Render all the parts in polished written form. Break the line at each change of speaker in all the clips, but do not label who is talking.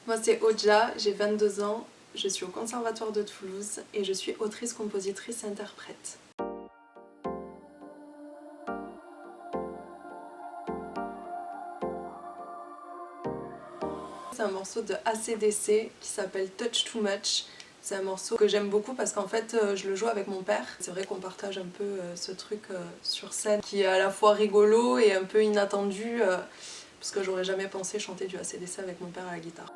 Moi c'est Oja, j'ai 22 ans, je suis au Conservatoire de Toulouse et je suis autrice, compositrice et interprète. C'est un morceau de AC/DC qui s'appelle Touch Too Much. C'est un morceau que j'aime beaucoup parce qu'en fait je le joue avec mon père. C'est vrai qu'on partage un peu ce truc sur scène qui est à la fois rigolo et un peu inattendu parce que j'aurais jamais pensé chanter du AC/DC avec mon père à la guitare.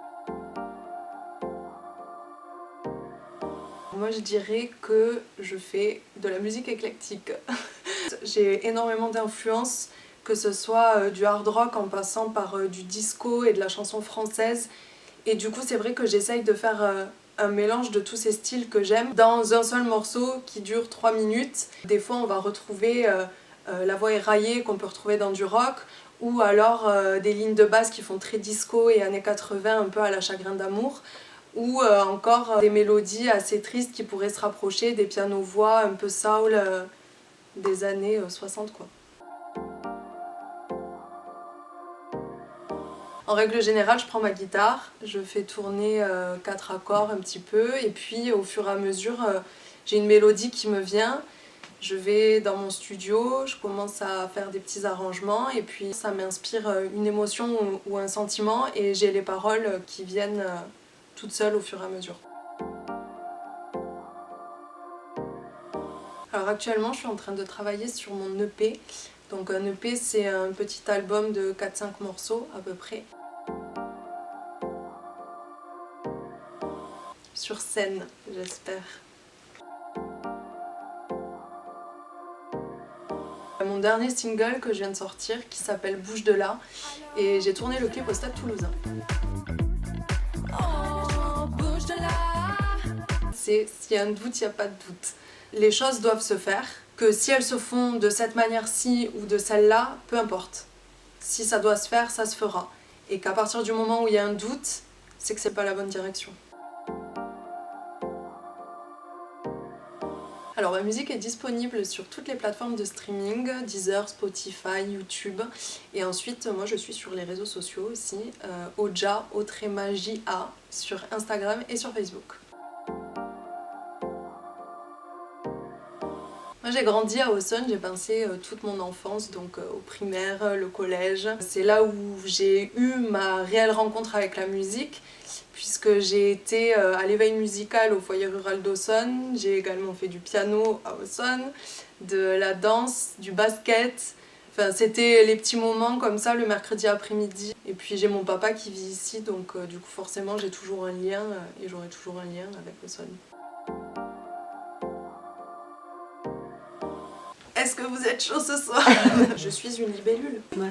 Moi je dirais que je fais de la musique éclectique. J'ai énormément d'influences, que ce soit du hard rock en passant par du disco et de la chanson française. Et du coup c'est vrai que j'essaye de faire un mélange de tous ces styles que j'aime dans un seul morceau qui dure 3 minutes. Des fois on va retrouver la voix éraillée qu'on peut retrouver dans du rock, ou alors des lignes de basse qui font très disco et années 80 un peu à la Chagrin d'amour, ou encore des mélodies assez tristes qui pourraient se rapprocher des pianos-voix un peu soul des années 60 quoi. En règle générale, je prends ma guitare, je fais tourner 4 accords un petit peu et puis au fur et à mesure, j'ai une mélodie qui me vient. Je vais dans mon studio, je commence à faire des petits arrangements et puis ça m'inspire une émotion ou un sentiment et j'ai les paroles qui viennent toutes seules au fur et à mesure. Alors actuellement, je suis en train de travailler sur mon EP. Donc un EP, c'est un petit album de 4-5 morceaux à peu près. Sur scène, j'espère. Mon dernier single que je viens de sortir qui s'appelle Bouge de là et j'ai tourné le clip au Stade Toulousain. Oh, bouge de là. C'est s'il y a un doute, il n'y a pas de doute. Les choses doivent se faire, que si elles se font de cette manière-ci ou de celle-là, peu importe. Si ça doit se faire, ça se fera. Et qu'à partir du moment où il y a un doute, c'est que c'est pas la bonne direction. Alors ma musique est disponible sur toutes les plateformes de streaming, Deezer, Spotify, YouTube. Et ensuite, moi je suis sur les réseaux sociaux aussi, Oja, J-A, sur Instagram et sur Facebook. Moi j'ai grandi à Auxonne, j'ai passé toute mon enfance, donc au primaire, le collège. C'est là où j'ai eu ma réelle rencontre avec la musique, puisque j'ai été à l'éveil musical au foyer rural d'Auxonne. J'ai également fait du piano à Auxonne, de la danse, du basket. Enfin, c'était les petits moments comme ça le mercredi après-midi. Et puis j'ai mon papa qui vit ici, donc du coup forcément j'ai toujours un lien et j'aurai toujours un lien avec Auxonne. Est-ce que vous êtes chaud ce soir? Je suis une libellule.
Ouais.